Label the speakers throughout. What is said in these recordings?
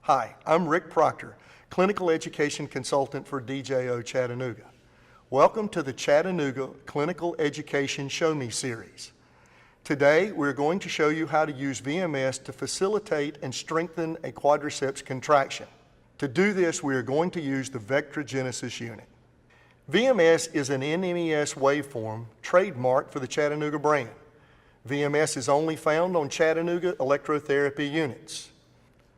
Speaker 1: Hi, I'm Rick Proctor, Clinical Education Consultant for DJO Chattanooga. Welcome to the Chattanooga Clinical Education Show Me series. Today, we're going to show you how to use VMS to facilitate and strengthen a quadriceps contraction. To do this, we are going to use the Vectra Genisys unit. VMS is an NMES waveform trademarked for the Chattanooga brand. VMS is only found on Chattanooga electrotherapy units.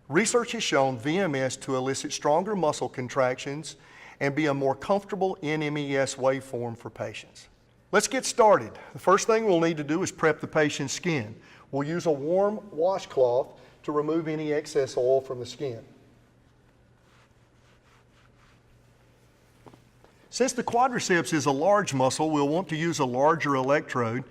Speaker 1: Research has shown VMS to elicit stronger muscle contractions and be a more comfortable NMES waveform for patients. Let's get started. The first thing we'll need to do is prep the patient's skin. We'll use a warm washcloth to remove any excess oil from the skin. Since the quadriceps is a large muscle, we'll want to use a larger electrode,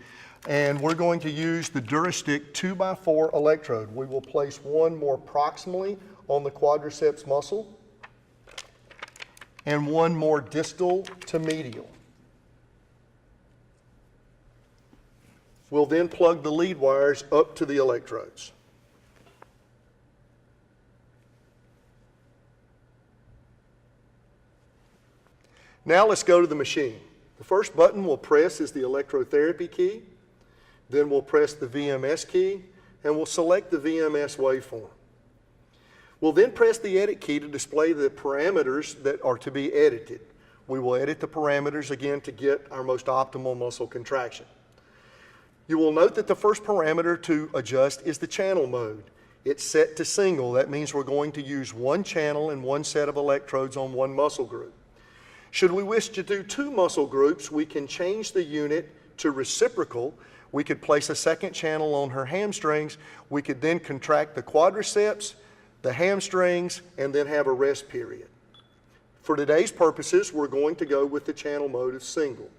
Speaker 1: and we're going to use the DuraStick 2x4 electrode. We will place one more proximally on the quadriceps muscle and one more distal to medial. We'll then plug the lead wires up to the electrodes. Now let's go to the machine. The first button we'll press is the electrotherapy key. Then we'll press the VMS key, and we'll select the VMS waveform. We'll then press the edit key to display the parameters that are to be edited. We will edit the parameters again to get our most optimal muscle contraction. You will note that the first parameter to adjust is the channel mode. It's set to single. That means we're going to use one channel and one set of electrodes on one muscle group. Should we wish to do two muscle groups, we can change the unit to reciprocal. We could place a second channel on her hamstrings. We could then contract the quadriceps, the hamstrings, and then have a rest period. For today's purposes, we're going to go with the channel mode of single.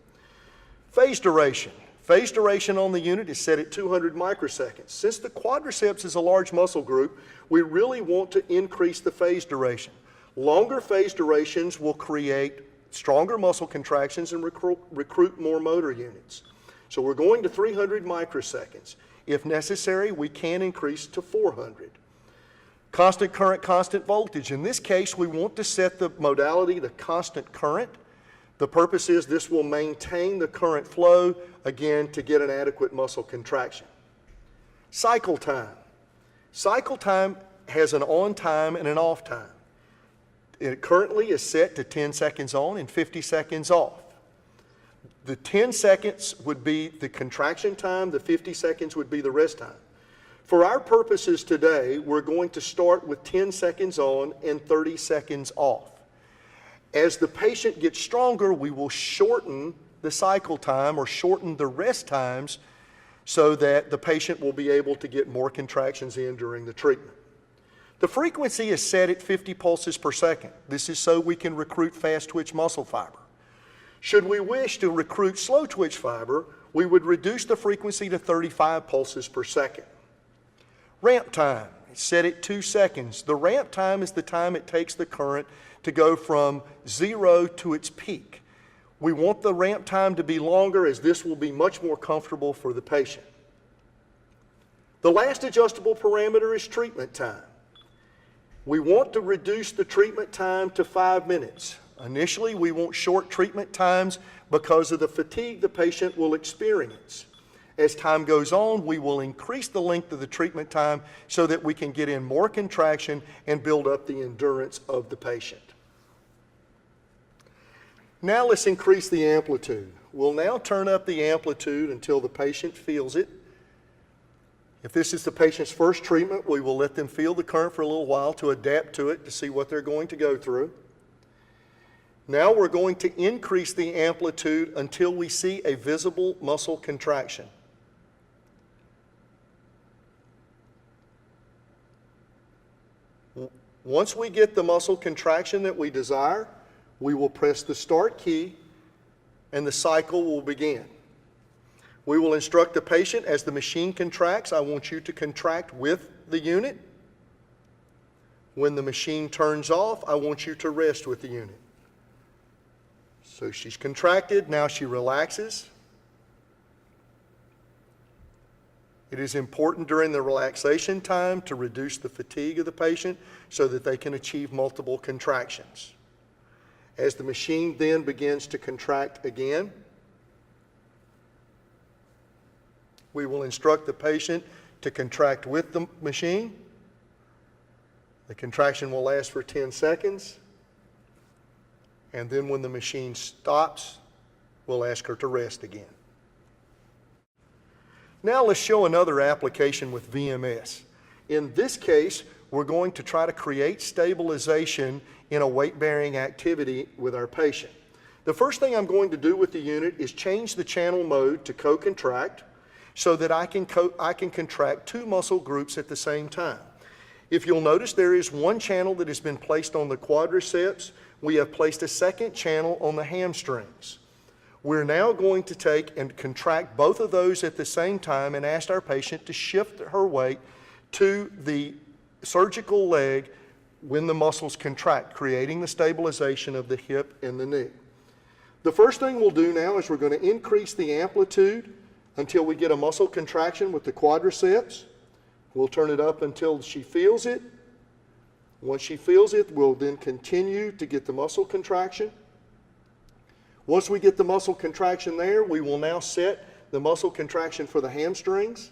Speaker 1: Phase duration. Phase duration on the unit is set at 200 microseconds. Since the quadriceps is a large muscle group, we really want to increase the phase duration. Longer phase durations will create stronger muscle contractions and recruit more motor units. So we're going to 300 microseconds. If necessary, we can increase to 400. Constant current, constant voltage. In this case, we want to set the modality to constant current. The purpose is this will maintain the current flow, again, to get an adequate muscle contraction. Cycle time. Cycle time has an on time and an off time. It currently is set to 10 seconds on and 50 seconds off. The 10 seconds would be the contraction time, the 50 seconds would be the rest time. For our purposes today, we're going to start with 10 seconds on and 30 seconds off. As the patient gets stronger, we will shorten the cycle time or shorten the rest times so that the patient will be able to get more contractions in during the treatment. The frequency is set at 50 pulses per second. This is so we can recruit fast twitch muscle fiber. Should we wish to recruit slow twitch fiber, we would reduce the frequency to 35 pulses per second. Ramp time is set at 2 seconds. The ramp time is the time it takes the current to go from 0 to its peak. We want the ramp time to be longer as this will be much more comfortable for the patient. The last adjustable parameter is treatment time. We want to reduce the treatment time to 5 minutes. Initially, we want short treatment times because of the fatigue the patient will experience. As time goes on, we will increase the length of the treatment time so that we can get in more contraction and build up the endurance of the patient. Now let's increase the amplitude. We'll now turn up the amplitude until the patient feels it. If this is the patient's first treatment, we will let them feel the current for a little while to adapt to it, to see what they're going to go through. Now we're going to increase the amplitude until we see a visible muscle contraction. Once we get the muscle contraction that we desire, we will press the start key and the cycle will begin. We will instruct the patient as the machine contracts, I want you to contract with the unit. When the machine turns off, I want you to rest with the unit. So she's contracted, now she relaxes. It is important during the relaxation time to reduce the fatigue of the patient so that they can achieve multiple contractions. As the machine then begins to contract again, we will instruct the patient to contract with the machine. The contraction will last for 10 seconds. And then when the machine stops, we'll ask her to rest again. Now let's show another application with VMS. In this case, we're going to try to create stabilization in a weight-bearing activity with our patient. The first thing I'm going to do with the unit is change the channel mode to co-contract so that I can contract two muscle groups at the same time. If you'll notice, there is one channel that has been placed on the quadriceps. We have placed a second channel on the hamstrings. We're now going to take and contract both of those at the same time and ask our patient to shift her weight to the surgical leg when the muscles contract, creating the stabilization of the hip and the knee. The first thing we'll do now is we're going to increase the amplitude until we get a muscle contraction with the quadriceps. We'll turn it up until she feels it. Once she feels it, we'll then continue to get the muscle contraction. Once we get the muscle contraction there, we will now set the muscle contraction for the hamstrings.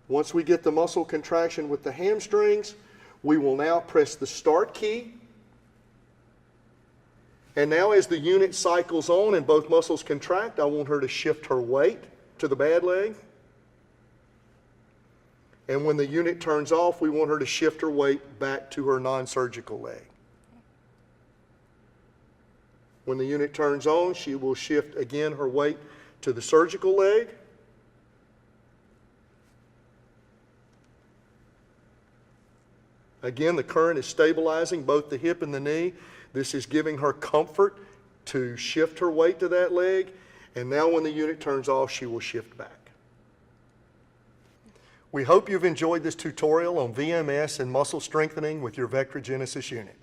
Speaker 1: Once we get the muscle contraction with the hamstrings, we will now press the start key. And now as the unit cycles on and both muscles contract, I want her to shift her weight to the bad leg. And when the unit turns off, we want her to shift her weight back to her non-surgical leg. When the unit turns on, she will shift again her weight to the surgical leg. Again, the current is stabilizing both the hip and the knee. This is giving her comfort to shift her weight to that leg. And now when the unit turns off, she will shift back. We hope you've enjoyed this tutorial on VMS and muscle strengthening with your Vectra Genisys unit.